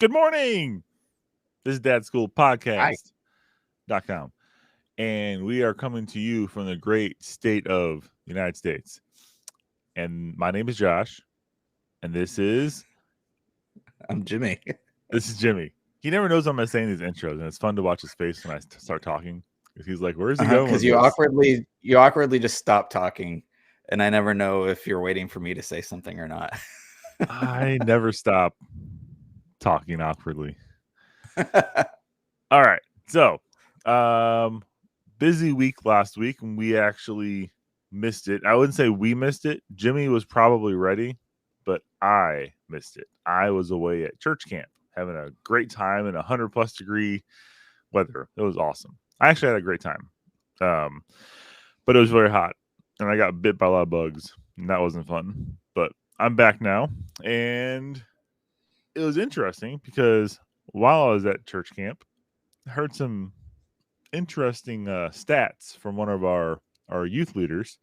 Good morning. This is DadSchooled Hi. Podcast.com. And we are coming to you from the great state of the United States. And my name is Josh. And this is I'm Jimmy. Jimmy. He never knows I'm saying these intros, and it's fun to watch his face when I start talking. He's like, "Where's he going with Because you awkwardly just stop talking, and I never know if you're waiting for me to say something or not. I never stop talking awkwardly. All right. So, busy week last week, and we actually missed it. I wouldn't say we missed it. Jimmy was probably ready, but I missed it. I was away at church camp having a great time in 100+ degree weather. It was awesome. I actually had a great time. But it was very hot, and I got bit by a lot of bugs, and that wasn't fun. But I'm back now, and it was interesting because while I was at church camp, I heard some interesting stats from one of our youth leaders,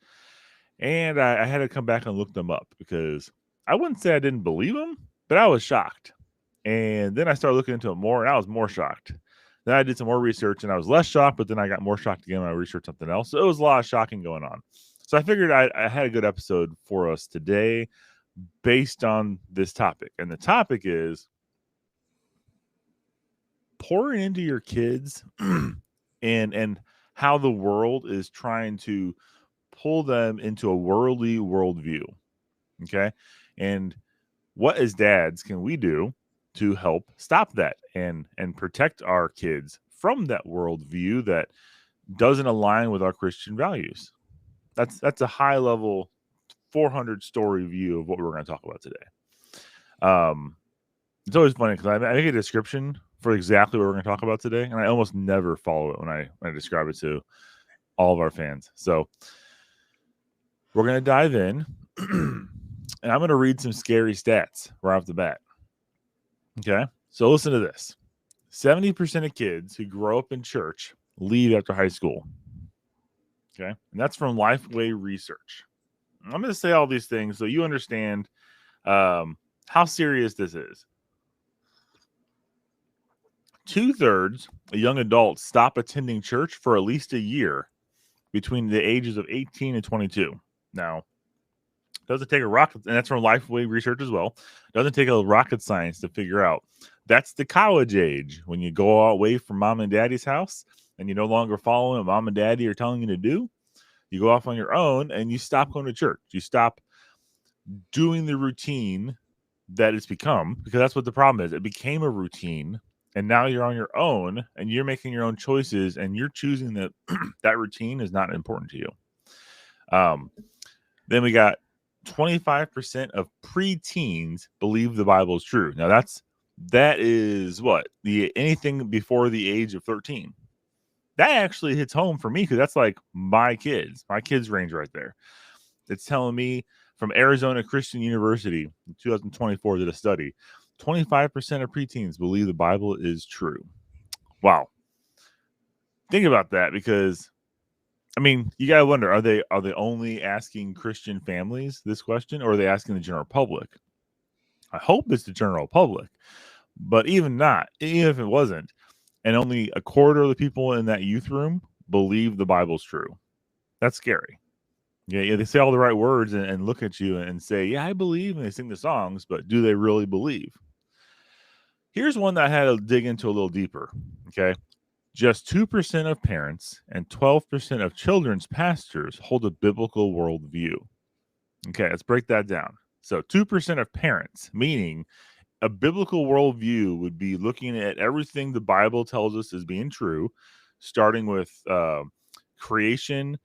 and I had to come back and look them up because I wouldn't say I didn't believe them, but I was shocked. And then I started looking into it more, and I was more shocked. Then I did some more research, and I was less shocked, but then I got more shocked again when I researched something else. So it was a lot of shocking going on. So I figured I had a good episode for us today based on this topic. And the topic is pouring into your kids and how the world is trying to pull them into a worldly worldview. Okay. And what as dads can we do to help stop that and protect our kids from that worldview that doesn't align with our Christian values? That's a high level 400 story view of what we're going to talk about today. It's always funny because I make a description for exactly what we're going to talk about today, and I almost never follow it when I describe it to all of our fans. So we're going to dive in, and I'm going to read some scary stats right off the bat. Okay, so listen to this. 70% of kids who grow up in church leave after high school. Okay, and that's from Lifeway Research. I'm going to say all these things so you understand how serious this is. 2/3 of young adults stop attending church for at least a year between the ages of 18 and 22. Now, doesn't take a rocket, and that's from Lifeway Research as well. Doesn't take a rocket science to figure out. That's the college age when you go away from mom and daddy's house and you no longer following what mom and daddy are telling you to do. You go off on your own and you stop going to church. You stop doing the routine that it's become, because that's what the problem is. It became a routine, and now you're on your own and you're making your own choices, and you're choosing that that routine is not important to you. Then we got 25% of preteens believe the Bible is true. Now that is what anything before the age of 13. That actually hits home for me because that's like my kids range right there. It's telling me from Arizona Christian University in 2024 did a study. 25% of preteens believe the Bible is true. Wow. Think about that, because I mean, you gotta wonder, are they only asking Christian families this question, or are they asking the general public? I hope it's the general public, but even if it wasn't, and only a quarter of the people in that youth room believe the Bible's true, that's scary. Yeah, they say all the right words and look at you and say, yeah, I believe, and they sing the songs, but do they really believe? Here's one that I had to dig into a little deeper, okay? Just 2% of parents and 12% of children's pastors hold a biblical worldview. Okay, let's break that down. So 2% of parents, meaning a biblical worldview would be looking at everything the Bible tells us as being true, starting with creation,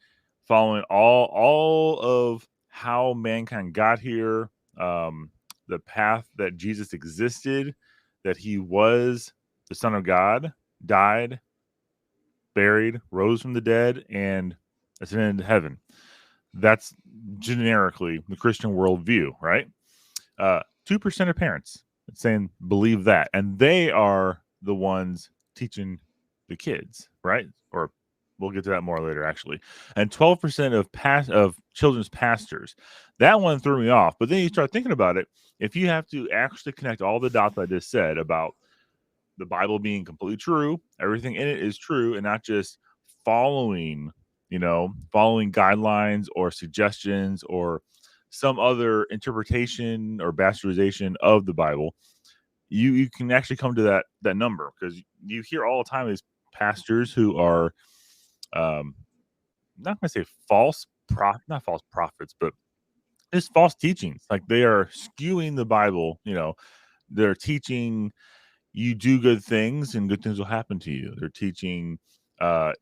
following all of how mankind got here, the path that Jesus existed, that he was the Son of God, died, buried, rose from the dead, and ascended into heaven. That's generically the Christian worldview, right? 2% of parents saying believe that, and they are the ones teaching the kids, right? Or we'll get to that more later, actually. And 12% of children's pastors. That one threw me off. But then you start thinking about it. If you have to actually connect all the dots I just said about the Bible being completely true, everything in it is true, and not just following, following guidelines or suggestions or some other interpretation or bastardization of the Bible. You can actually come to that number, because you hear all the time these pastors who are not going to say not false prophets, but just false teachings. Like, they are skewing the Bible. They're teaching you do good things and good things will happen to you. They're teaching, we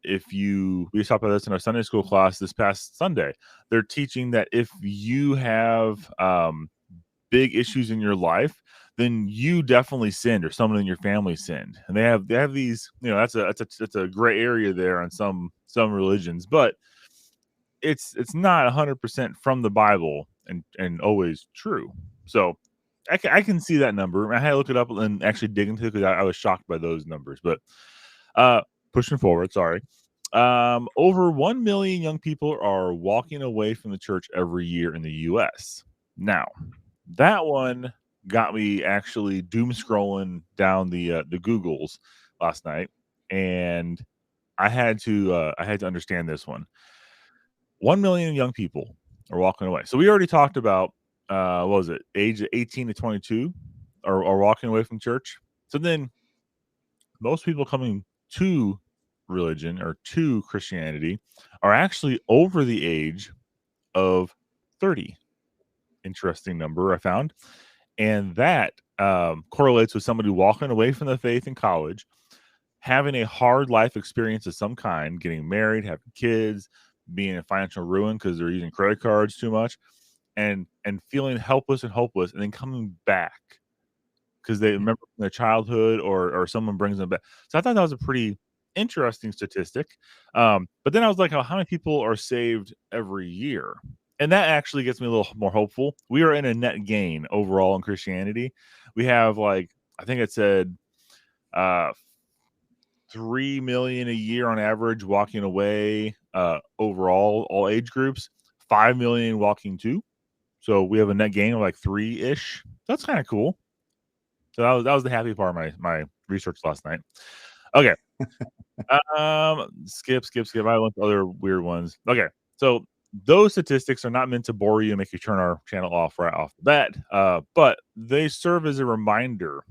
just talked about this in our Sunday school class this past Sunday. They're teaching that if you have big issues in your life, then you definitely sinned, or someone in your family sinned. And they have these, that's a gray area there on some religions, but it's not 100% from the Bible and always true. So I can see that number. I had to look it up and actually dig into it, because I was shocked by those numbers. But pushing forward, sorry. Over 1 million young people are walking away from the church every year in the U.S. Now, that one got me actually doom scrolling down the Googles last night, and I had to understand this one. 1 million young people are walking away. So we already talked about what was it, age 18 to 22 are walking away from church. So then most people coming to religion or to Christianity are actually over the age of 30. Interesting number I found. And that correlates with somebody walking away from the faith in college, having a hard life experience of some kind, getting married, having kids, being in financial ruin because they're using credit cards too much, and feeling helpless and hopeless, and then coming back because they remember from their childhood, or someone brings them back. So I thought that was a pretty interesting statistic. But then I was like, how many people are saved every year? And that actually gets me a little more hopeful. We are in a net gain overall in Christianity. We have, like, I think it said 3 million a year on average walking away overall, all age groups, 5 million walking too. So we have a net gain of like 3-ish. That's kind of cool. So that was the happy part of my research last night. Okay. Skip. I went to other weird ones. Okay. So those statistics are not meant to bore you and make you turn our channel off right off the bat. But they serve as a reminder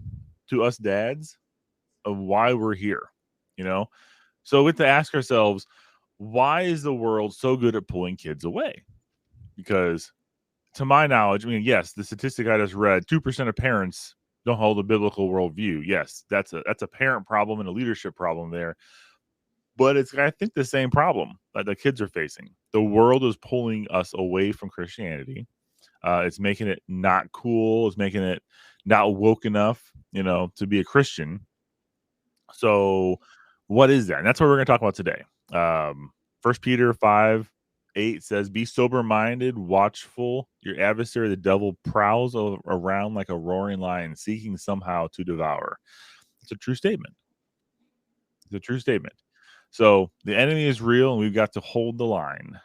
to us dads of why we're here. So we have to ask ourselves, why is the world so good at pulling kids away? Because to my knowledge, I mean, yes, the statistic I just read, 2% of parents don't hold a biblical worldview. Yes, that's a parent problem and a leadership problem there. But it's, I think, the same problem that the kids are facing. The world is pulling us away from Christianity. It's making it not cool. It's making it not woke enough, to be a Christian. So what is that? And that's what we're going to talk about today. 1 Peter 5:8 says, be sober-minded, watchful. Your adversary, the devil, prowls around like a roaring lion, seeking somehow to devour. It's a true statement. So the enemy is real, and we've got to hold the line.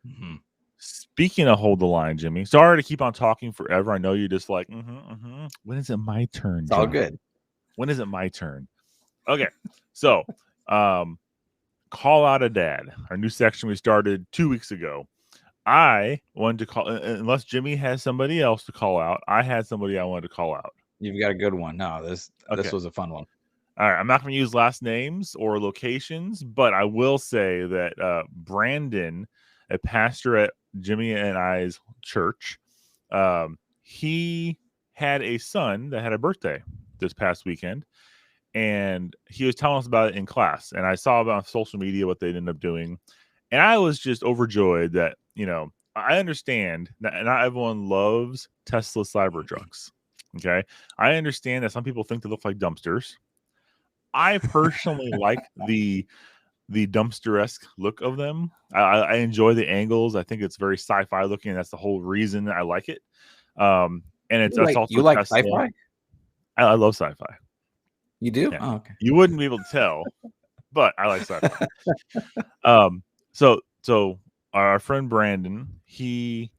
Mm-hmm. Speaking of hold the line, Jimmy, sorry to keep on talking forever. I know you're just like, when is it my turn? It's all good. When is it my turn? Okay. So, call out a dad, our new section we started 2 weeks ago. I wanted to call, unless Jimmy has somebody else to call out, I had somebody I wanted to call out. You've got a good one. No, this was a fun one. All right. I'm not going to use last names or locations, but I will say that Brandon, a pastor at Jimmy and I's church, he had a son that had a birthday this past weekend. And he was telling us about it in class. And I saw about on social media what they ended up doing. And I was just overjoyed that, I understand that not everyone loves Tesla Cybertrucks. Okay. I understand that some people think they look like dumpsters. I personally like the dumpster-esque look of them. I enjoy the angles. I think it's very sci-fi looking. And that's the whole reason I like it. And it's also you like sci-fi? I love sci-fi. You do? Yeah. Oh, okay. You wouldn't be able to tell, but I like sci-fi. So our friend Brandon, he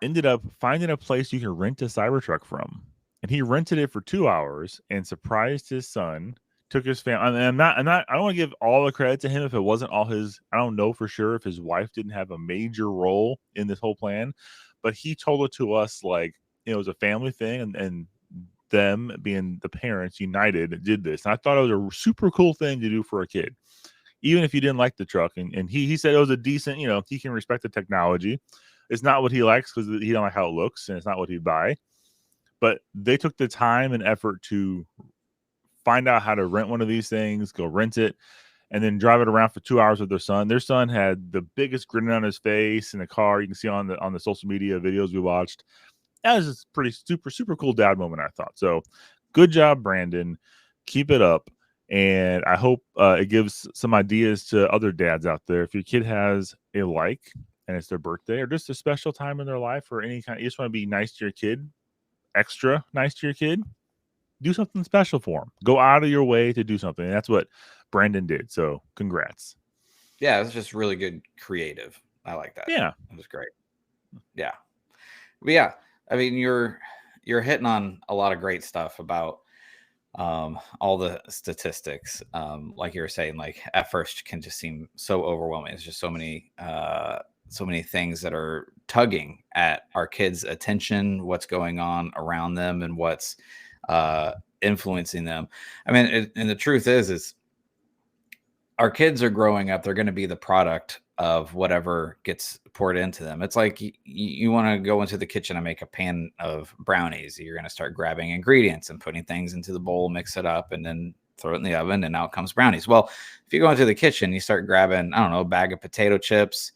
ended up finding a place you can rent a Cybertruck from. and he rented it for 2 hours and surprised his son. Took his family. I mean, I don't want to give all the credit to him if it wasn't all his. I don't know for sure if his wife didn't have a major role in this whole plan, but he told it to us like it was a family thing, and them being the parents united did this. And I thought it was a super cool thing to do for a kid, even if you didn't like the truck. And he said it was a decent, he can respect the technology. It's not what he likes because he don't like how it looks, and it's not what he'd buy. But they took the time and effort to find out how to rent one of these things, go rent it, and then drive it around for 2 hours with their son. Their son had the biggest grin on his face in the car. You can see on the social media videos we watched. That was just pretty super cool dad moment, I thought. So good job, Brandon. Keep it up. And I hope it gives some ideas to other dads out there. If your kid has a like and it's their birthday or just a special time in their life or any kind, you just want to be nice to your kid, extra nice to your kid, do something special for them. Go out of your way to do something. And that's what Brandon did. So congrats. Yeah, it's just really good creative. I like that. Yeah. It was great. Yeah. But yeah, I mean, you're hitting on a lot of great stuff about all the statistics. Like you were saying, like at first can just seem so overwhelming. It's just so many things that are tugging at our kids' attention, what's going on around them and what's influencing them. I mean, and the truth is our kids are growing up. They're going to be the product of whatever gets poured into them. It's like you want to go into the kitchen and make a pan of brownies. You're going to start grabbing ingredients and putting things into the bowl, mix it up, and then throw it in the oven, and out comes brownies. Well, if you go into the kitchen, you start grabbing, I don't know, a bag of potato chips,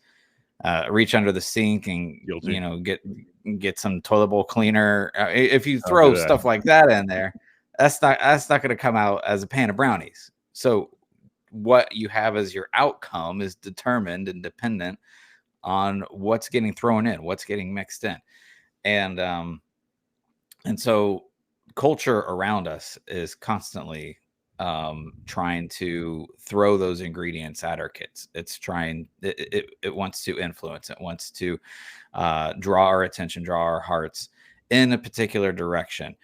reach under the sink and get some toilet bowl cleaner. If you throw stuff like that in there, that's not going to come out as a pan of brownies. So what you have as your outcome is determined and dependent on what's getting thrown in, what's getting mixed in. And so culture around us is constantly trying to throw those ingredients at our kids. It's trying, it wants to influence, it wants to draw our attention, draw our hearts in a particular direction.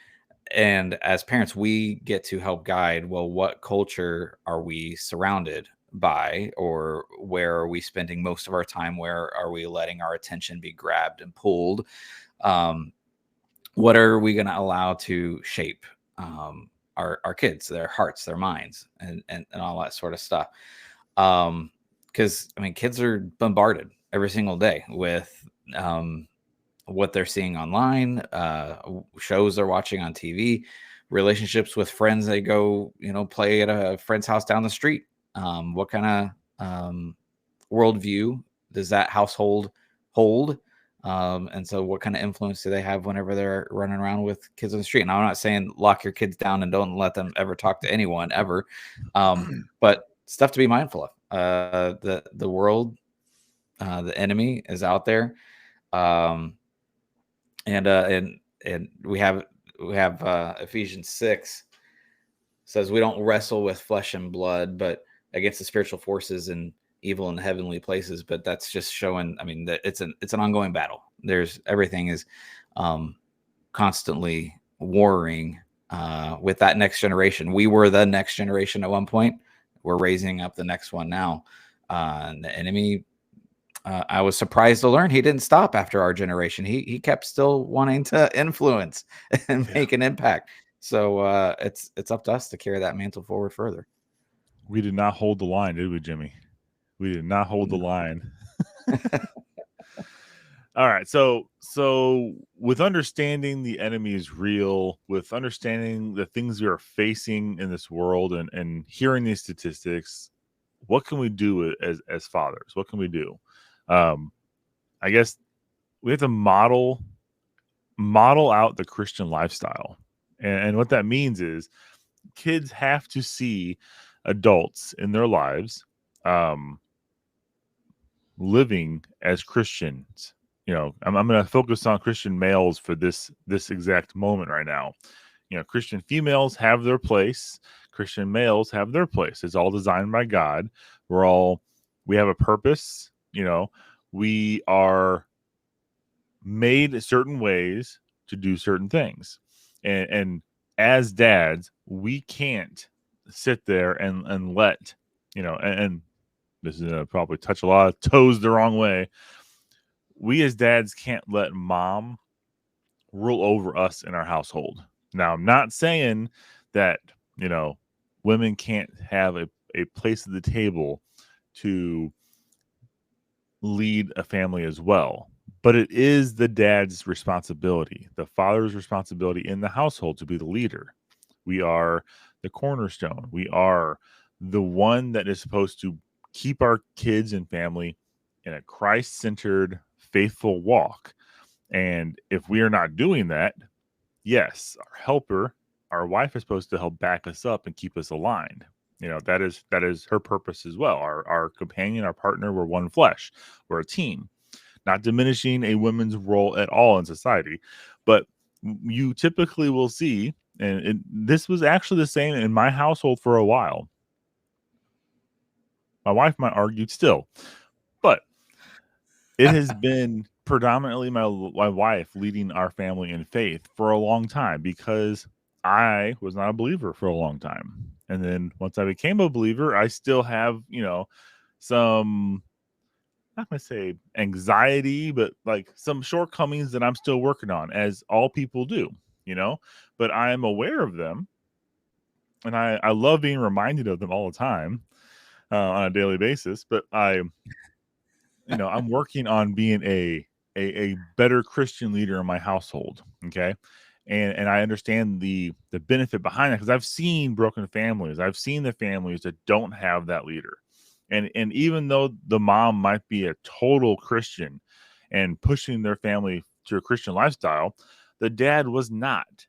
And as parents, we get to help guide, well, what culture are we surrounded by, or where are we spending most of our time? Where are we letting our attention be grabbed and pulled? What are we going to allow to shape our kids, their hearts, their minds, and all that sort of stuff? Because I mean, kids are bombarded every single day with what they're seeing online, shows they're watching on TV, relationships with friends they go, play at a friend's house down the street. What kind of worldview does that household hold? And so what kind of influence do they have whenever they're running around with kids on the street? And I'm not saying lock your kids down and don't let them ever talk to anyone ever. But stuff to be mindful of. The world, the enemy is out there. And we have Ephesians 6 says we don't wrestle with flesh and blood, but against the spiritual forces and evil in heavenly places. But that's just showing, I mean, that it's an ongoing battle. Everything is constantly warring with that next generation. We were the next generation at one point. We're raising up the next one now. And the enemy, I was surprised to learn he didn't stop after our generation. He kept still wanting to influence and make an impact. So it's up to us to carry that mantle forward further. We did not hold the line, did we, Jimmy? We did not hold the line. All right. So with understanding the enemy is real, with understanding the things we are facing in this world and hearing these statistics, what can we do as fathers? What can we do? I guess we have to model out the Christian lifestyle. And what that means is kids have to see adults in their lives living as Christians. I'm going to focus on Christian males for this exact moment right now. Christian females have their place. Christian males have their place. It's all designed by God. We have a purpose. We are made certain ways to do certain things. And as dads, we can't sit there and let, and this is gonna probably touch a lot of toes the wrong way. We as dads can't let mom rule over us in our household. Now, I'm not saying that, women can't have a place at the table to lead a family as well. But it is the dad's responsibility, the father's responsibility in the household to be the leader. We are the cornerstone. We are the one that is supposed to keep our kids and family in a Christ-centered, faithful walk. And if we are not doing that, yes, our helper, our wife is supposed to help back us up and keep us aligned. That is her purpose as well. Our companion, our partner, we're one flesh. We're a team. Not diminishing a woman's role at all in society, but you typically will see, and this was actually the same in my household for a while. My wife might argue still, but it has been predominantly my wife leading our family in faith for a long time, because I was not a believer for a long time. And then once I became a believer, I still have, some, not going to say anxiety, but like some shortcomings that I'm still working on, as all people do, but I'm aware of them. And I love being reminded of them all the time, on a daily basis. But I'm working on being a better Christian leader in my household. Okay. And I understand the benefit behind that, because I've seen broken families. I've seen the families that don't have that leader. And even though the mom might be a total Christian and pushing their family to a Christian lifestyle, the dad was not.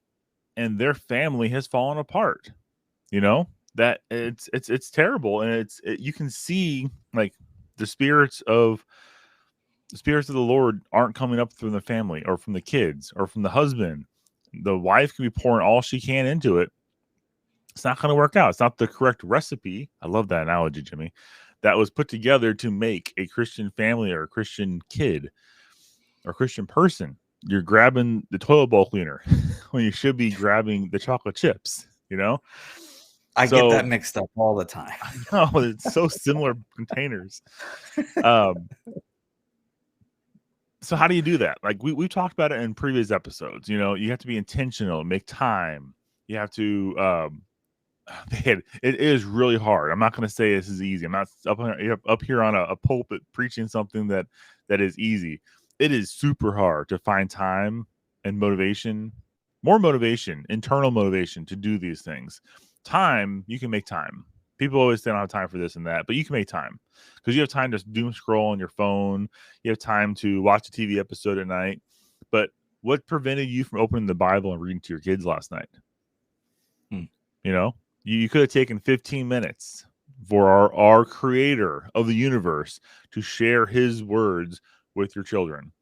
And their family has fallen apart. That it's terrible. And you can see, like, the spirits of the Lord aren't coming up from the family or from the kids or from the husband. The wife can be pouring all she can into it. It's not going to work out. It's not the correct recipe. I love that analogy, Jimmy. That was put together to make a Christian family or a Christian kid or Christian person. You're grabbing the toilet bowl cleaner when you should be grabbing the chocolate chips, I get that mixed up all the time. I know, it's so similar containers. So how do you do that? Like we've talked about it in previous episodes. You have to be intentional, make time. You have to, man, it is really hard. I'm not going to say this is easy. I'm not up here on a pulpit preaching something that is easy. It is super hard to find time and motivation, more motivation, internal motivation to do these things. Time, you can make time. People always say I don't have time for this and that, but you can make time, because you have time to doom scroll on your phone. You have time to watch a TV episode at night. But what prevented you from opening the Bible and reading to your kids last night? You could have taken 15 minutes for our creator of the universe to share his words with your children.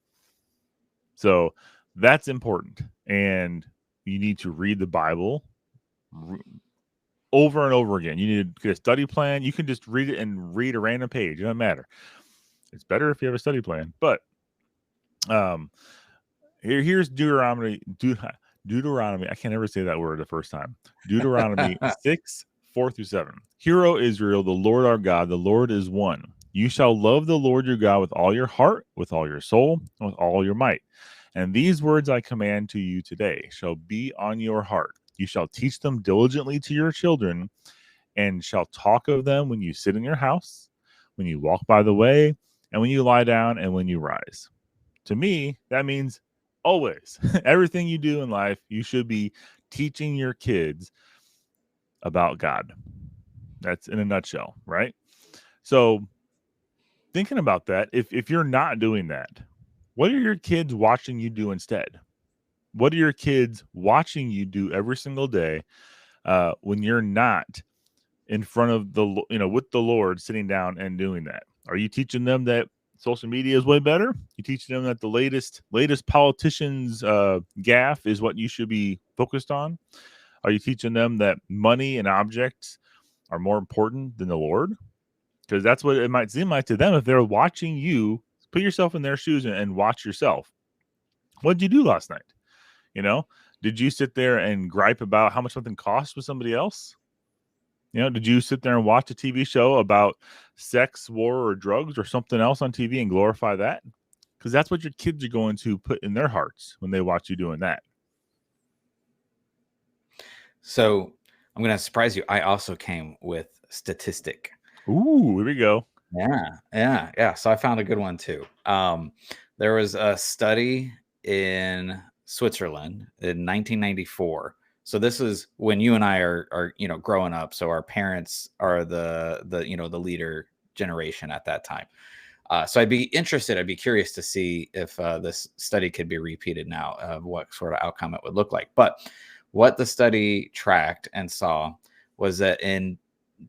So that's important. And you need to read the Bible over and over again. You need to get a study plan. You can just read it and read a random page. It doesn't matter. It's better if you have a study plan. But here's Deuteronomy. Deuteronomy. I can't ever say that word the first time. Deuteronomy 6:4-7. Hear, O Israel, the Lord our God, the Lord is one. You shall love the Lord your God with all your heart, with all your soul, and with all your might. And these words I command to you today shall be on your heart. You shall teach them diligently to your children, and shall talk of them when you sit in your house, when you walk by the way, and when you lie down, and when you rise. To me, that means always. Everything you do in life, you should be teaching your kids about God. That's in a nutshell, right? So thinking about that, if you're not doing that, what are your kids watching you do instead? What are your kids watching you do every single day when you're not in front of with the Lord, sitting down and doing that? Are you teaching them that social media is way better? You teaching them that the latest politician's gaffe is what you should be focused on? Are you teaching them that money and objects are more important than the Lord? Because that's what it might seem like to them if they're watching you. Put yourself in their shoes and watch yourself. What did you do last night? Did you sit there and gripe about how much something cost with somebody else? Did you sit there and watch a TV show about sex, war, or drugs or something else on TV and glorify that? Because that's what your kids are going to put in their hearts when they watch you doing that. So I'm going to surprise you. I also came with statistic. Ooh, here we go. Yeah. So I found a good one too. There was a study in Switzerland in 1994. So this is when you and I are growing up. So our parents are the leader generation at that time. So I'd be curious to see if this study could be repeated now, of what sort of outcome it would look like. But what the study tracked and saw was that in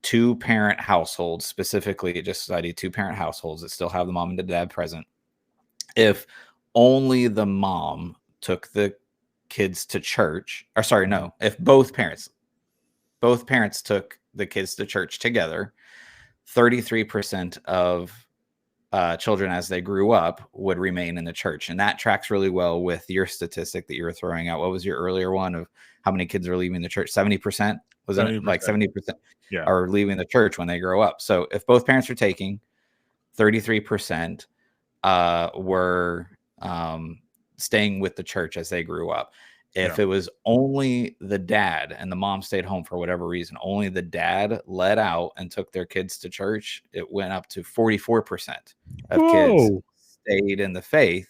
2-parent households, specifically, it just studied 2-parent households that still have the mom and the dad present. If only the mom took the kids to church, if both parents took the kids to church together, 33% of children as they grew up would remain in the church. And that tracks really well with your statistic that you were throwing out. What was your earlier one of how many kids are leaving the church? 70%? Wasn't it like 70% are leaving the church when they grow up? So if both parents are taking, 33% were staying with the church as they grew up. If it was only the dad and the mom stayed home for whatever reason, only the dad led out and took their kids to church, it went up to 44% of kids stayed in the faith.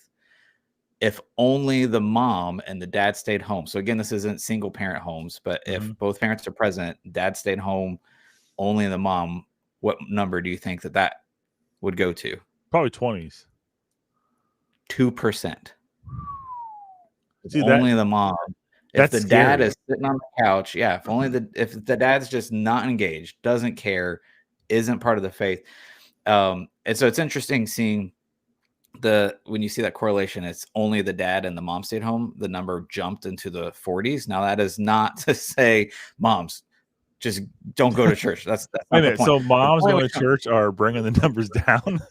If only the mom and the dad stayed home. So again, this isn't single parent homes, but if both parents are present, dad stayed home, only the mom, what number do you think that would go to? Probably 20s. 2%. See, only the mom. If the dad scary. is sitting on the couch, if the dad's just not engaged, doesn't care, isn't part of the faith. And so it's interesting seeing when you see that correlation, it's only the dad and the mom stayed home, the number jumped into the 40s. Now that is not to say moms just don't go to church. That's not the point. So moms going to church are bringing the numbers down.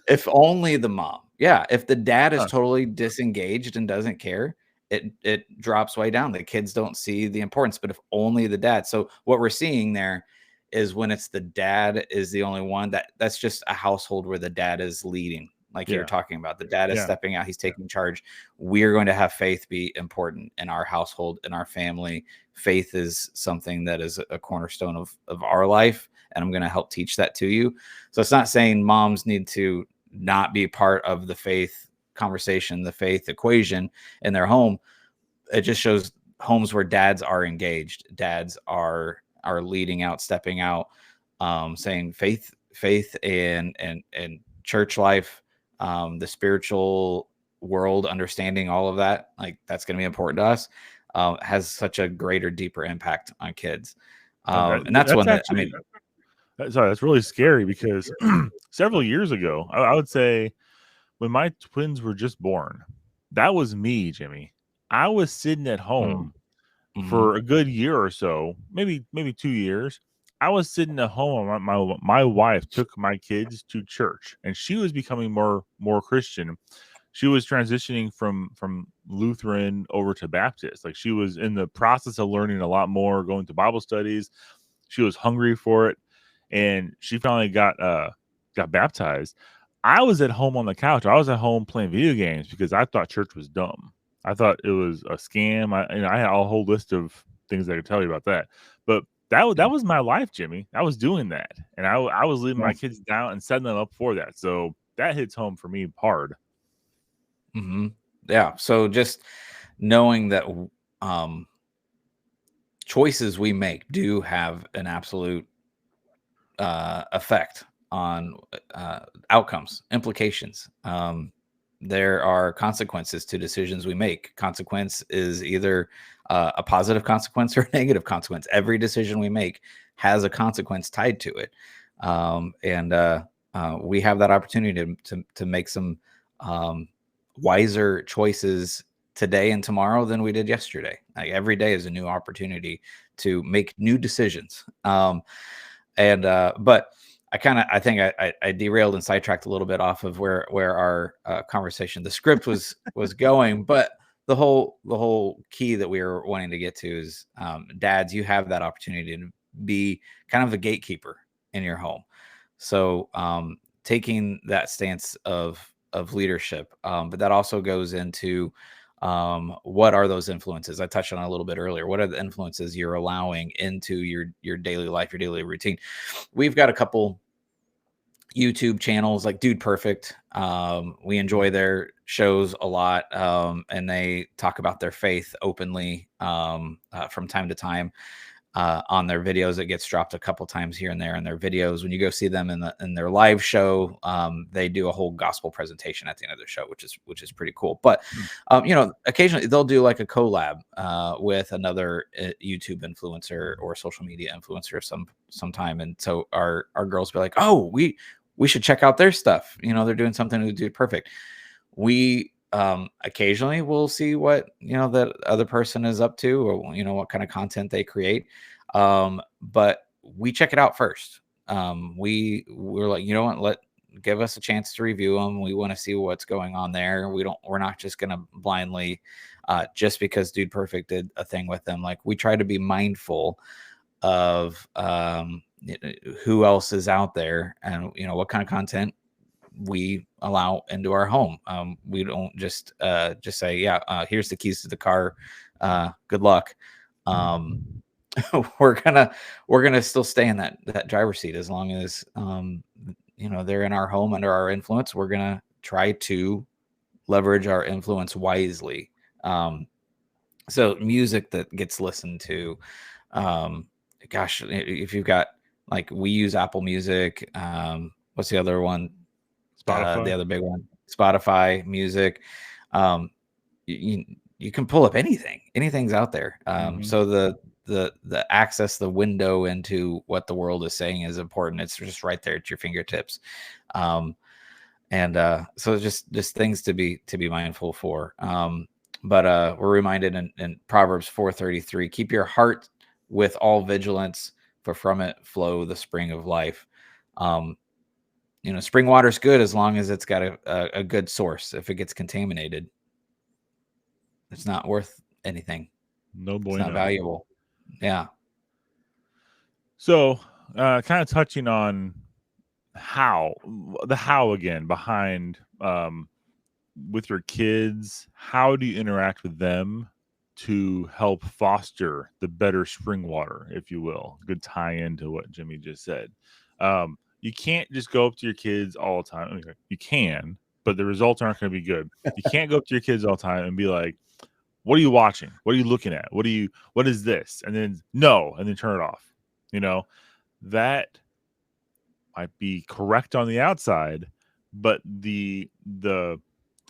If only the mom. Yeah. If the dad is totally disengaged and doesn't care, it drops way down. The kids don't see the importance, but if only the dad. So what we're seeing there is when it's the dad is the only one, that's just a household where the dad is leading. Like you're talking about, the dad is stepping out. He's taking charge. We're going to have faith be important in our household, in our family. Faith is something that is a cornerstone of our life. And I'm going to help teach that to you. So it's not saying moms need to not be part of the faith conversation, the faith equation in their home. It just shows homes where dads are engaged. Dads are leading out, stepping out, saying faith and church life, the spiritual world, understanding all of that, like that's going to be important to us, has such a greater, deeper impact on kids. And that's one that, sorry, that's really scary because several years ago, I would say when my twins were just born, that was me, Jimmy. I was sitting at home for a good year or so, maybe 2 years. I was sitting at home. My wife took my kids to church, and she was becoming more Christian. She was transitioning from Lutheran over to Baptist. Like she was in the process of learning a lot more, going to Bible studies. She was hungry for it, and she finally got baptized. I was at home on the couch. I was at home playing video games because I thought church was dumb. I thought it was a scam. I had a whole list of things I could tell you about that. But that was my life, Jimmy. I was doing that, and I was leaving my kids down and setting them up for that. So that hits home for me hard. Yeah. So just knowing that choices we make do have an absolute effect on outcomes, implications. There are consequences to decisions we make. Consequence is either a positive consequence or a negative consequence. Every decision we make has a consequence tied to it. And we have that opportunity to make some wiser choices today and tomorrow than we did yesterday. Like every day is a new opportunity to make new decisions. But I think I derailed and sidetracked a little bit off of where our conversation, the script was going, but the whole key that we were wanting to get to is, dads, you have that opportunity to be kind of a gatekeeper in your home. So taking that stance of leadership, but that also goes into, what are those influences I touched on a little bit earlier? What are the influences you're allowing into your daily life, your daily routine? We've got a couple YouTube channels like Dude Perfect. We enjoy their shows a lot, and they talk about their faith openly, from time to time, on their videos. It gets dropped a couple times here and there in their videos. When you go see them in their live show, they do a whole gospel presentation at the end of their show, which is pretty cool. But occasionally they'll do like a collab with another YouTube influencer or social media influencer sometime, and so our girls be like, oh, we should check out their stuff. They're doing something to do perfect. We occasionally we'll see what that other person is up to, or what kind of content they create, but we check it out first. We're like, give us a chance to review them. We want to see what's going on there. We're not just gonna blindly, just because Dude Perfect did a thing with them. Like, we try to be mindful of who else is out there, and what kind of content we allow into our home. We don't just say, yeah, here's the keys to the car, good luck. We're gonna still stay in that driver's seat as long as they're in our home under our influence. We're gonna try to leverage our influence wisely. So music that gets listened to, gosh, if you've got, like, we use Apple Music. What's the other one? Spotify. The other big one, Spotify Music. You can pull up anything's out there. So the access, the window into what the world is saying is important. It's just right there at your fingertips. And so just things to be mindful for. But we're reminded in Proverbs 4:33, keep your heart with all vigilance, for from it flow the spring of life. Spring water is good as long as it's got a good source. If it gets contaminated, it's not worth anything. No bueno. It's not valuable. Yeah. So kind of touching on how again behind, with your kids, how do you interact with them to help foster the better spring water, if you will? Good tie into what Jimmy just said. You can't just go up to your kids all the time. You can, but the results aren't going to be good. You can't go up to your kids all the time and be like, what are you watching? What are you looking at? What is this? And then and then turn it off. That might be correct on the outside, but the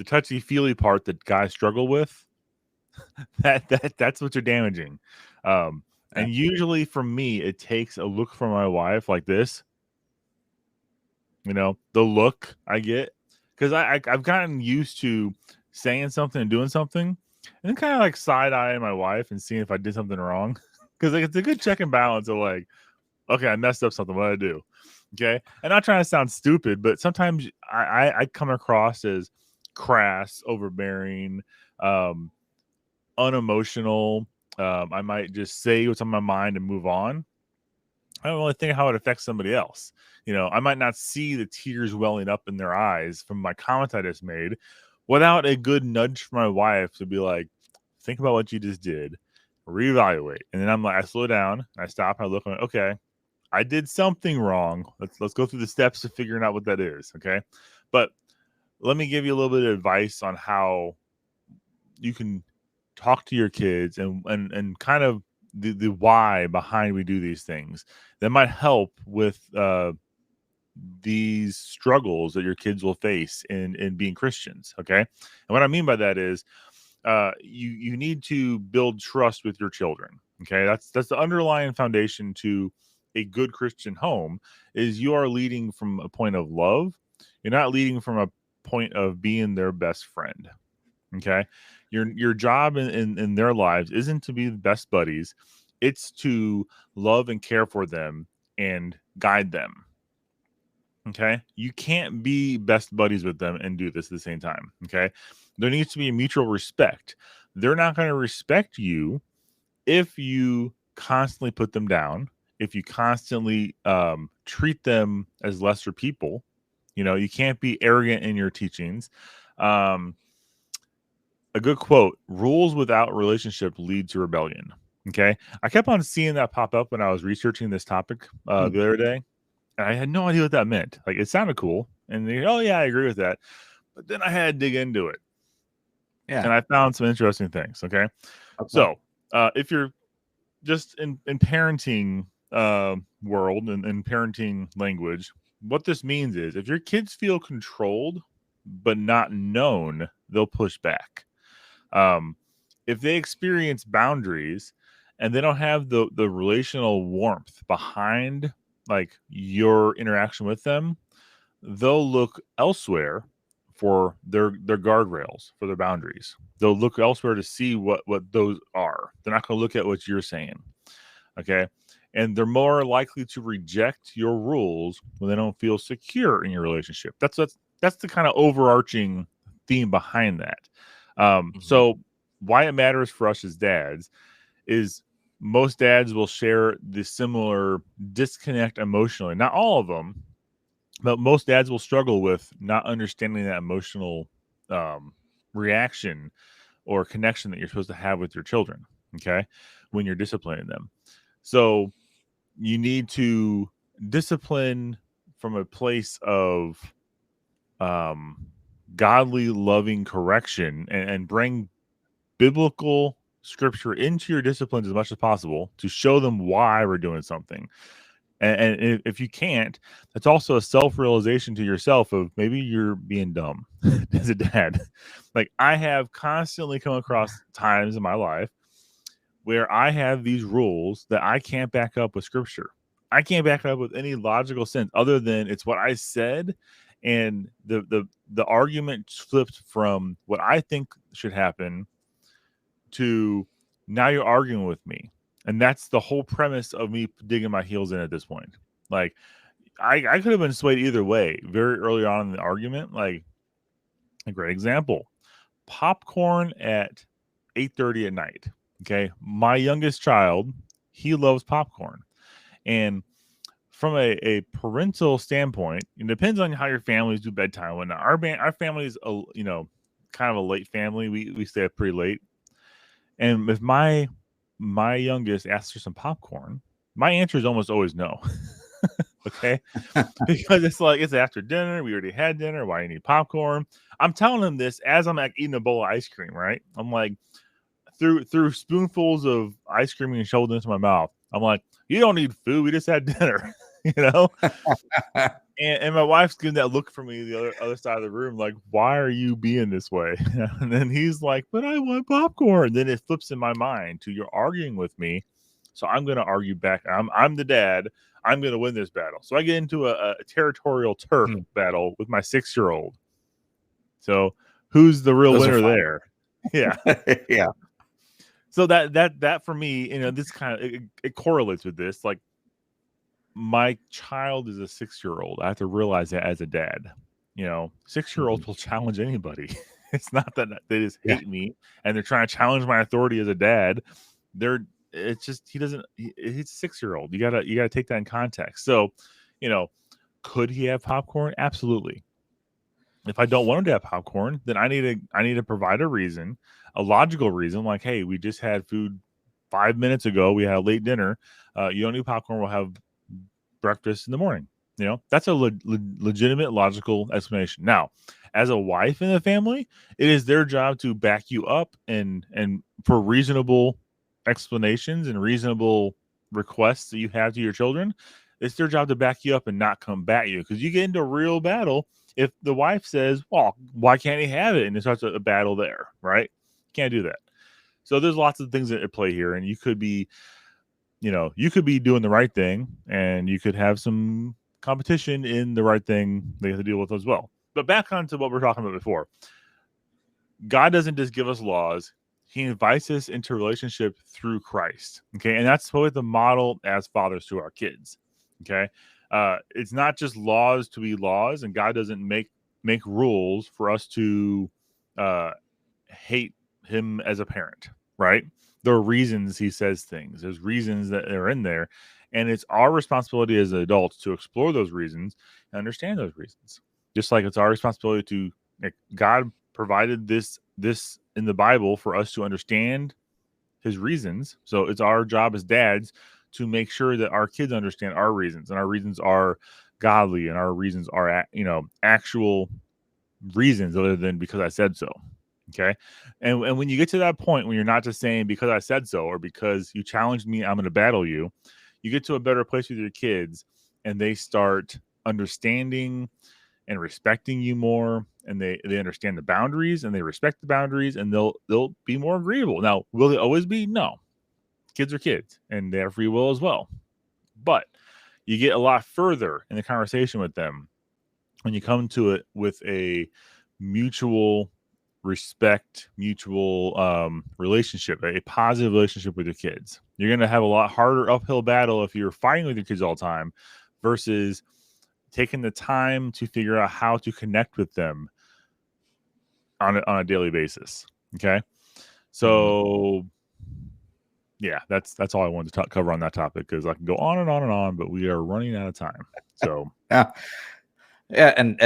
touchy feely part that guys struggle with, that's what you're damaging. And usually for me, it takes a look from my wife like this. The look I get, because I've gotten used to saying something and doing something, and then kind of like side eyeing my wife and seeing if I did something wrong. Because it's a good check and balance of like, okay, I messed up something. What did I do? Okay, and not trying to sound stupid, but sometimes I come across as crass, overbearing, unemotional. I might just say what's on my mind and move on. I don't really think how it affects somebody else. I might not see the tears welling up in their eyes from my comment I just made, without a good nudge from my wife to be like, think about what you just did, reevaluate. And then I'm like, I slow down, I stop, I look, I'm like, okay, I did something wrong. Let's go through the steps of figuring out what that is. Okay. But let me give you a little bit of advice on how you can talk to your kids and kind of the why behind we do these things that might help with these struggles that your kids will face in being Christians. Okay. And what I mean by that is you need to build trust with your children. Okay. That's the underlying foundation to a good Christian home, is you are leading from a point of love. You're not leading from a point of being their best friend. Okay. Your job in their lives isn't to be the best buddies. It's to love and care for them and guide them. Okay. You can't be best buddies with them and do this at the same time. Okay. There needs to be a mutual respect. They're not going to respect you if you constantly put them down, if you constantly treat them as lesser people. You can't be arrogant in your teachings. A good quote: rules without relationship lead to rebellion. Okay. I kept on seeing that pop up when I was researching this topic the other day. And I had no idea what that meant. Like, it sounded cool. And oh, yeah, I agree with that. But then I had to dig into it. Yeah. And I found some interesting things. Okay. Okay. So if you're just in parenting world and parenting language, what this means is if your kids feel controlled but not known, they'll push back. If they experience boundaries and they don't have the relational warmth behind like your interaction with them, they'll look elsewhere for their guardrails, for their boundaries. They'll look elsewhere to see what those are. They're not going to look at what you're saying. Okay. And they're more likely to reject your rules when they don't feel secure in your relationship. That's the kind of overarching theme behind that. So why it matters for us as dads is most dads will share the similar disconnect emotionally. Not all of them, but most dads will struggle with not understanding that emotional reaction or connection that you're supposed to have with your children. Okay. When you're disciplining them. So you need to discipline from a place of godly, loving correction and bring biblical scripture into your disciplines as much as possible to show them why we're doing something. And if you can't, that's also a self-realization to yourself of maybe you're being dumb as a dad. Like, I have constantly come across times in my life where I have these rules that I can't back up with scripture. I can't back it up with any logical sense other than it's what I said, and the argument flipped from what I think should happen to now you're arguing with me. And that's the whole premise of me digging my heels in at this point. Like, I could have been swayed either way very early on in the argument. Like, a great example: popcorn at 8:30 at night. Okay, my youngest child, he loves popcorn, and from a parental standpoint, it depends on how your families do bedtime. When our family is kind of a late family, we stay up pretty late, and if my youngest asks for some popcorn, my answer is almost always no. Okay, because it's like it's after dinner, we already had dinner. Why do you need popcorn? I'm telling him this as I'm like eating a bowl of ice cream. Right, I'm like through spoonfuls of ice cream and shoveled into my mouth. I'm like, you don't need food. We just had dinner. And my wife's giving that look for me the other side of the room, like, why are you being this way? And then he's like, but I want popcorn. Then it flips in my mind to, you're arguing with me, so I'm going to argue back. I'm the dad. I'm going to win this battle. So I get into a territorial turf battle with my 6-year-old. So who's the real winner there? Yeah. Yeah. So that for me, this kind of it correlates with this. Like, my child is a 6-year-old. I have to realize that as a dad. 6-year-olds will challenge anybody. It's not that they just hate me and they're trying to challenge my authority as a dad. He's a 6-year-old. You gotta take that in context. So, could he have popcorn? Absolutely. If I don't want him to have popcorn, then I need to provide a reason, a logical reason, like, hey, we just had food 5 minutes ago. We had a late dinner. You don't need popcorn. We'll have breakfast in the morning. That's a legitimate, logical explanation. Now, as a wife in the family, it is their job to back you up and for reasonable explanations and reasonable requests that you have to your children. It's their job to back you up and not combat you, because you get into a real battle if the wife says, well, why can't he have it? And it starts a battle there, right? Can't do that. So there's lots of things at play here, and you could be doing the right thing, and you could have some competition in the right thing they have to deal with as well. But back on to what we were talking about before. God doesn't just give us laws. He invites us into a relationship through Christ. Okay. And that's probably the model as fathers to our kids. Okay. It's not just laws to be laws, and God doesn't make rules for us to hate him as a parent, right? There are reasons he says things. There's reasons that are in there, and it's our responsibility as adults to explore those reasons and understand those reasons. Just like it's our responsibility to, like, God provided this in the Bible for us to understand his reasons. So it's our job as dads to make sure that our kids understand our reasons, and our reasons are godly, and our reasons are, actual reasons other than because I said so. Okay. And when you get to that point when you're not just saying because I said so, or because you challenged me, I'm going to battle you, you get to a better place with your kids, and they start understanding and respecting you more, and they understand the boundaries, and they respect the boundaries, and they'll be more agreeable. Now, will they always be? No. Kids are kids, and they have free will as well. But you get a lot further in the conversation with them when you come to it with a mutual respect, mutual relationship, a positive relationship with your kids. You're going to have a lot harder uphill battle if you're fighting with your kids all the time versus taking the time to figure out how to connect with them on a daily basis. Okay. So yeah, that's all I wanted to cover on that topic, because I can go on and on and on, but we are running out of time. So yeah, and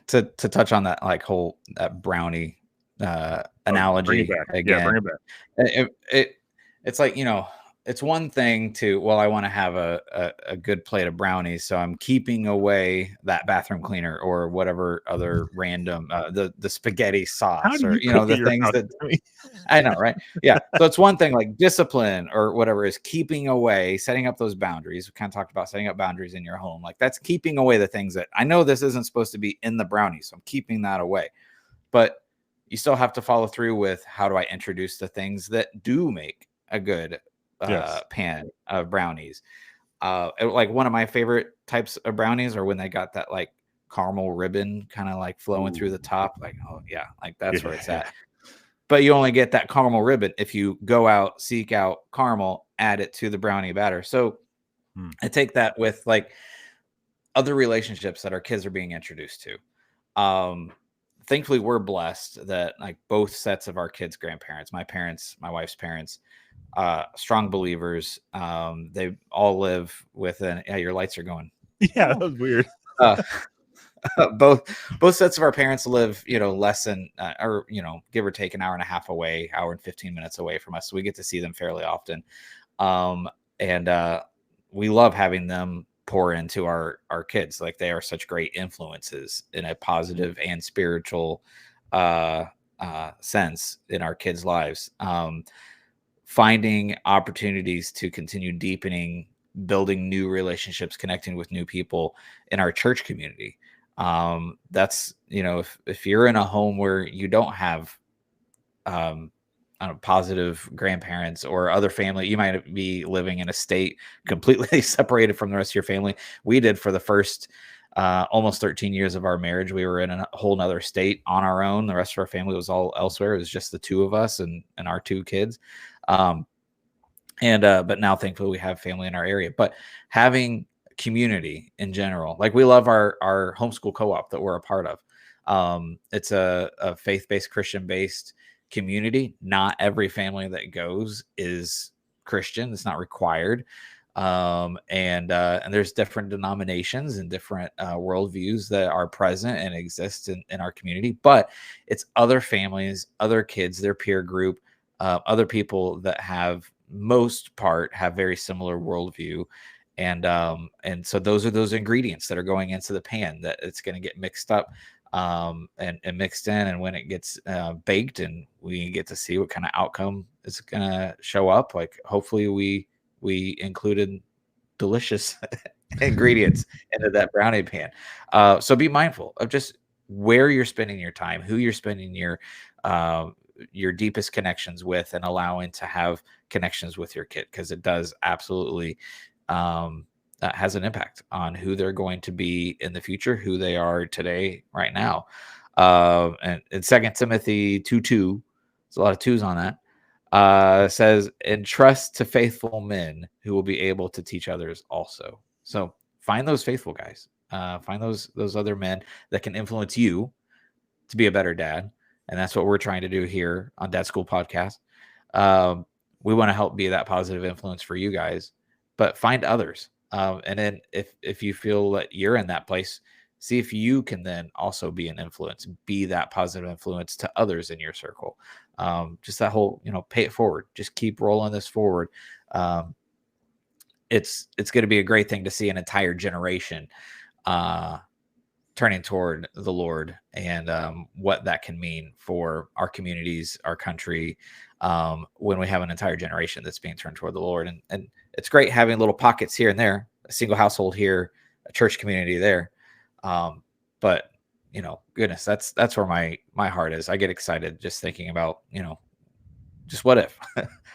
to touch on that, like, whole that brownie analogy again. Bring it back. It's like, it's one thing to, well, I want to have a good plate of brownies, so I'm keeping away that bathroom cleaner or whatever other random the spaghetti sauce, or the things that I know, right? Yeah. So it's one thing, like discipline or whatever is keeping away, setting up those boundaries. We kind of talked about setting up boundaries in your home. Like, that's keeping away the things that I know this isn't supposed to be in the brownie, so I'm keeping that away. But you still have to follow through with, how do I introduce the things that do make a good pan of brownies? Like, one of my favorite types of brownies are when they got that, like, caramel ribbon kind of like flowing through the top. Like, oh yeah, like that's where it's at. But you only get that caramel ribbon if you go out, seek out caramel, add it to the brownie batter. So I take that with, like, other relationships that our kids are being introduced to. Thankfully, we're blessed that, like, both sets of our kids' grandparents, my parents, my wife's parents, strong believers. They all live within. Yeah, your lights are going. Yeah, that was weird. Both sets of our parents live, less than, or give or take an hour and a half away, hour and 15 minutes away from us. So we get to see them fairly often. And we love having them pour into our kids. Like, they are such great influences in a positive and spiritual sense in our kids' lives. Finding opportunities to continue deepening, building new relationships, connecting with new people in our church community. That's, if you're in a home where you don't have positive grandparents or other family, you might be living in a state completely separated from the rest of your family. We did for the first almost 13 years of our marriage. We were in a whole nother state on our own. The rest of our family was all elsewhere. It was just the two of us and our two kids. But now thankfully we have family in our area. But having community in general, like, we love our homeschool co-op that we're a part of. It's a faith-based, Christian-based community. Not every family that goes is Christian. It's not required. And there's different denominations and different worldviews that are present and exist in our community, but it's other families, other kids, their peer group, other people that have very similar worldview. And so those are those ingredients that are going into the pan that it's going to get mixed up and mixed in. And when it gets baked, and we get to see what kind of outcome is going to show up, like, hopefully we included delicious ingredients into that brownie pan. So be mindful of just where you're spending your time, who you're spending your deepest connections with, and allowing to have connections with your kid, because it does absolutely has an impact on who they're going to be in the future, who they are today, right now. And in 2 Timothy 2:2, there's a lot of twos on that. Says, entrust to faithful men who will be able to teach others also. So find those faithful guys, find those other men that can influence you to be a better dad. And that's what we're trying to do here on DadSchooled podcast. We want to help be that positive influence for you guys, but find others. And then if you feel that you're in that place, see if you can then also be an influence, be that positive influence to others in your circle. Just that whole, pay it forward. Just keep rolling this forward. It's going to be a great thing to see an entire generation turning toward the Lord, and what that can mean for our communities, our country, when we have an entire generation that's being turned toward the Lord. And it's great having little pockets here and there, a single household here, a church community there. But goodness, that's where my heart is. I get excited just thinking about, just what if,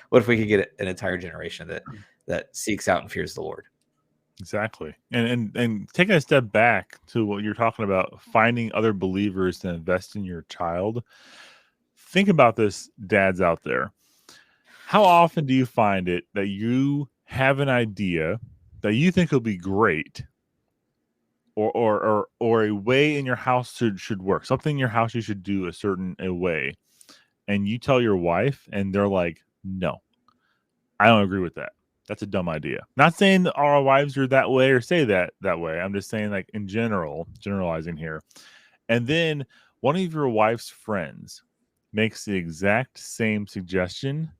what if we could get an entire generation that seeks out and fears the Lord. Exactly. And taking a step back to what you're talking about, finding other believers to invest in your child. Think about this, dads out there. How often do you find it that you have an idea that you think will be great, or a way in your house should work, something in your house you should do a way, and you tell your wife and they're like, no, I don't agree with that. That's a dumb idea. Not saying that our wives are that way or say that way. I'm just saying, like, in general, generalizing here. And then one of your wife's friends makes the exact same suggestion,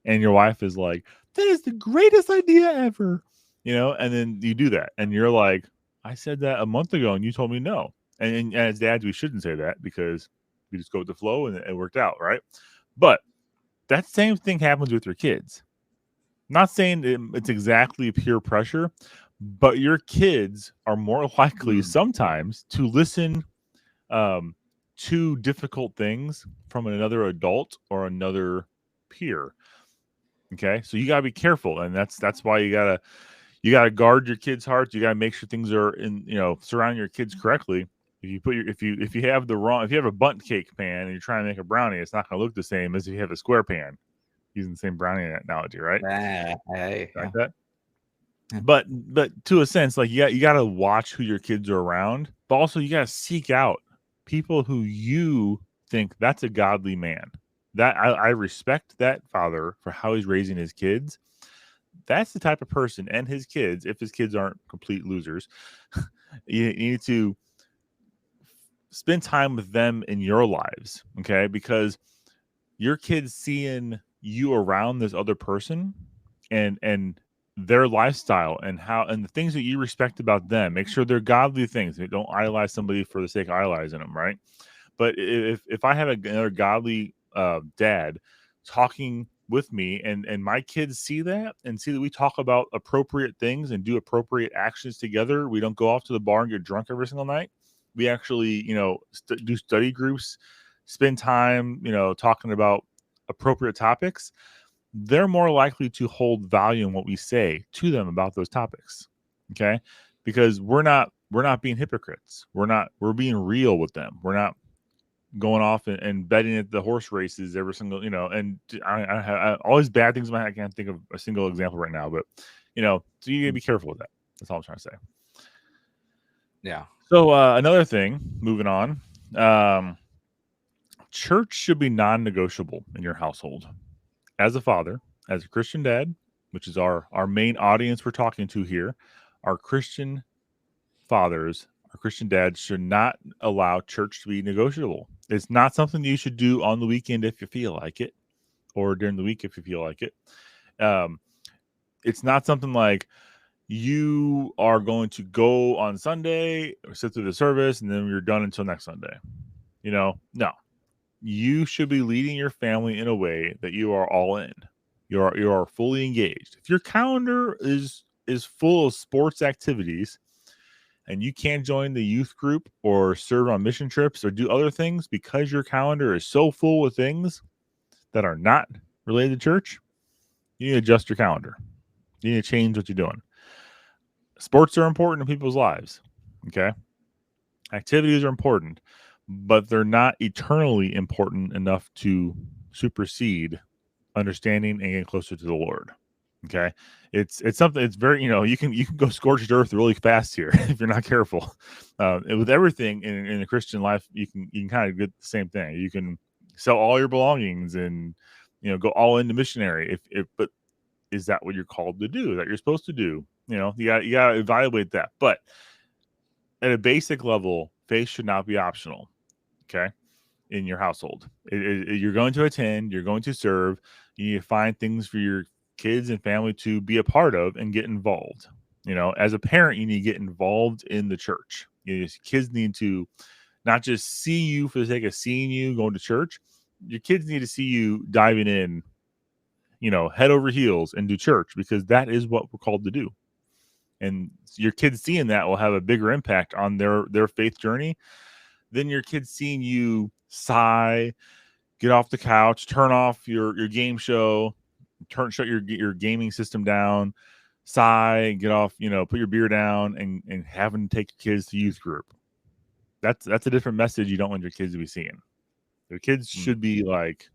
and your wife is like, that is the greatest idea ever. And then you do that, and you're like, I said that a month ago, and you told me no. And as dads, we shouldn't say that, because we just go with the flow, and it worked out, right? But that same thing happens with your kids. Not saying it's exactly peer pressure, but your kids are more likely sometimes to listen to difficult things from another adult or another peer. Okay, so you gotta be careful, and that's why you gotta guard your kids' hearts. You gotta make sure things are surround your kids correctly. If you have a bundt cake pan and you're trying to make a brownie, it's not gonna look the same as if you have a square pan. Using the same brownie analogy, right? Hey, like that. But to a sense, like, you got to watch who your kids are around, but also you got to seek out people who you think that's a godly man. That I respect that father for how he's raising his kids. That's the type of person, and his kids, if his kids aren't complete losers, you need to spend time with them in your lives, okay? Because your kids seeing you around this other person and their lifestyle and the things that you respect about them, make sure they're godly things. Don't idolize somebody for the sake of idolizing them, right? But if I have another godly dad talking with me, and my kids see that and see that we talk about appropriate things and do appropriate actions together, we don't go off to the bar and get drunk every single night. We actually do study groups, spend time talking about appropriate topics. They're more likely to hold value in what we say to them about those topics. Okay, because we're not being hypocrites. We're being real with them. We're not going off and betting at the horse races every single, and I have all these bad things in my head. I can't think of a single example right now, but so you gotta be careful with that. That's all I'm trying to say. Yeah. So another thing, moving on, church should be non-negotiable in your household. As a father, as a Christian dad, which is our main audience we're talking to here, our Christian fathers, our Christian dads should not allow church to be negotiable. It's not something you should do on the weekend if you feel like it, or during the week if you feel like it. It's not something like you are going to go on Sunday or sit through the service and then you're done until next Sunday. No. You should be leading your family in a way that you are all in. You are fully engaged. If your calendar is full of sports activities and you can't join the youth group or serve on mission trips or do other things because your calendar is so full with things that are not related to church, you need to adjust your calendar. You need to change what you're doing. Sports are important in people's lives. Okay. Activities are important, but they're not eternally important enough to supersede understanding and getting closer to the Lord. Okay. It's something, it's very, you can go scorched earth really fast here if you're not careful. And with everything in the Christian life, you can kind of get the same thing. You can sell all your belongings and, go all into missionary. But is that what you're called to do? That you're supposed to do? You gotta evaluate that. But at a basic level, faith should not be optional. Okay. In your household, you're going to attend, you're going to serve. You need to find things for your kids and family to be a part of and get involved. As a parent, you need to get involved in the church. Kids need to not just see you for the sake of seeing you going to church. Your kids need to see you diving in, head over heels into church, because that is what we're called to do. And your kids seeing that will have a bigger impact on their faith journey than your kids seeing you sigh, get off the couch, turn off your game show, shut your gaming system down, sigh, get off, put your beer down, and having to take your kids to youth group. That's a different message you don't want your kids to be seeing. Your kids should be like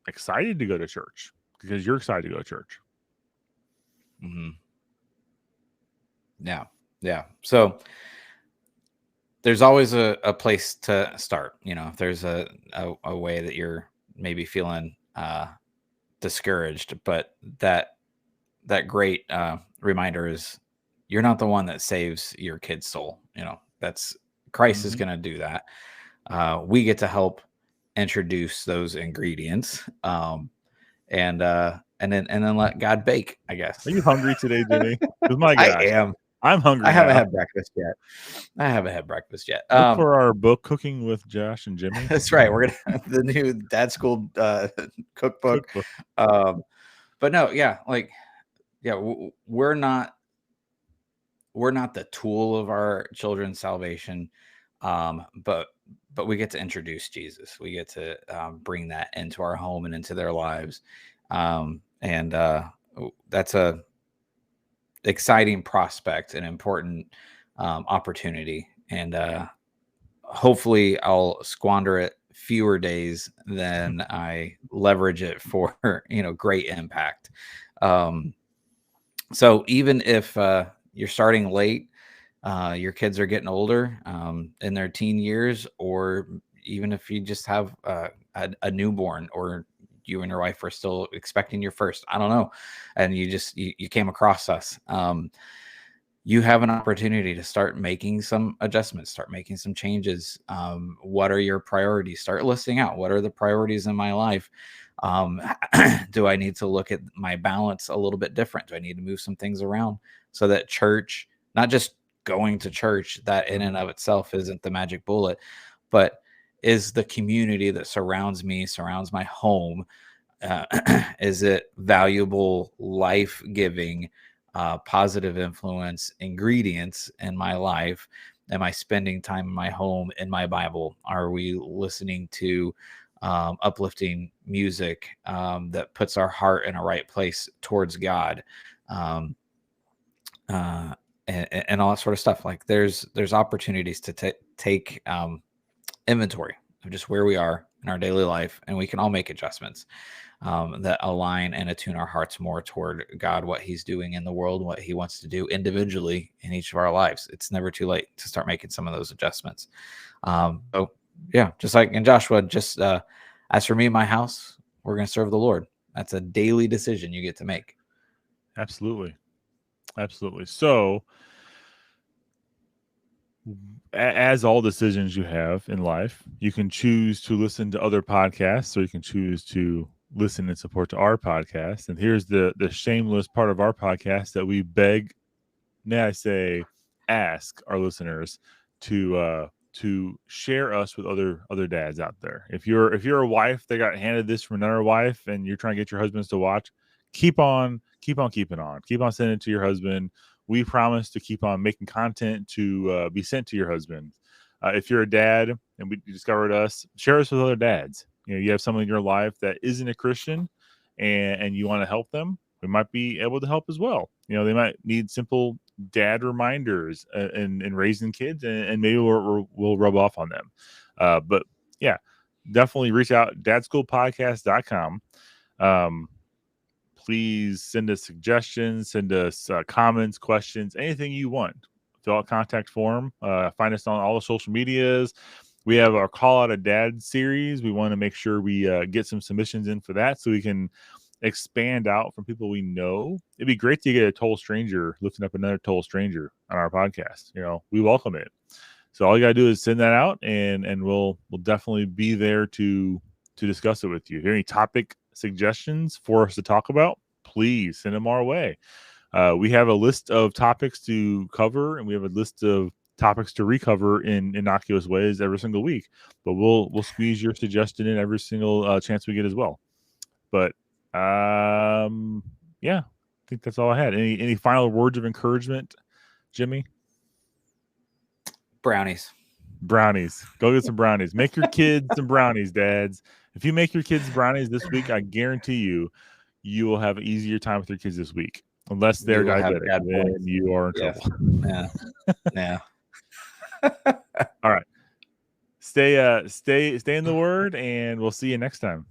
excited to go to church because you're excited to go to church. Mm-hmm. Yeah. So there's always a place to start. If there's a way that you're maybe feeling discouraged, but that great reminder is you're not the one that saves your kid's soul. That's Christ is going to do that. We get to help introduce those ingredients, and then let God bake, I guess. Are you hungry today, Jimmy? Because my gosh, I am. I'm hungry. I haven't had breakfast yet. Look for our book, Cooking with Josh and Jimmy. That's right. We're gonna the new DadSchooled cookbook. But no, yeah, we're not the tool of our children's salvation, but we get to introduce Jesus. We get to bring that into our home and into their lives, and that's a exciting prospect, an important opportunity, and hopefully I'll squander it fewer days than I leverage it for great impact. So even if you're starting late, your kids are getting older in their teen years, or even if you just have a newborn, or you and your wife are still expecting your first, I don't know, and you came across us, you have an opportunity to start making some adjustments, start making some changes. What are your priorities? Start listing out, what are the priorities in my life? Do I need to look at my balance a little bit different? Do I need to move some things around so that church, not just going to church, that in and of itself isn't the magic bullet, but is the community that surrounds me, surrounds my home? Is it valuable, life-giving, positive influence ingredients in my life? Am I spending time in my home, in my Bible? Are we listening to uplifting music that puts our heart in a right place towards God, and all that sort of stuff? Like there's opportunities to take inventory of just where we are in our daily life, and we can all make adjustments that align and attune our hearts more toward God, what he's doing in the world, what he wants to do individually in each of our lives. It's never too late to start making some of those adjustments. So yeah, just like in Joshua, just as for me and my house, we're going to serve the Lord. That's a daily decision you get to make. Absolutely. So as all decisions you have in life, you can choose to listen to other podcasts, or you can choose to listen and support to our podcast. And here's the shameless part of our podcast that we beg, ask our listeners to share us with other dads out there. If you're a wife that got handed this from another wife and you're trying to get your husbands to watch, keep on keeping on. Keep on sending it to your husband. We promise to keep on making content to be sent to your husband. If you're a dad and you discovered us, share us with other dads. You have someone in your life that isn't a Christian and you want to help them. We might be able to help as well. They might need simple dad reminders in raising kids, and maybe we'll rub off on them. But yeah, definitely reach out, dadschoolpodcast.com. please send us suggestions, send us comments, questions, anything you want. Fill out contact form. Find us on all the social medias. We have our Call Out a Dad series. We want to make sure we get some submissions in for that so we can expand out from people we know. It'd be great to get a total stranger lifting up another total stranger on our podcast. We welcome it. So all you gotta do is send that out, and we'll definitely be there to discuss it with you. If you have any topic suggestions for us to talk about, please send them our way. We have a list of topics to cover, and we have a list of topics to recover in innocuous ways every single week. But we'll squeeze your suggestion in every single chance we get as well. But yeah, I think that's all I had. Any final words of encouragement, Jimmy? Brownies. Go get some brownies. Make your kids some brownies, dads. If you make your kids brownies this week, I guarantee you will have an easier time with your kids this week. Unless they're diabetic, then you are in trouble. Yeah. All right. Stay in the word, and we'll see you next time.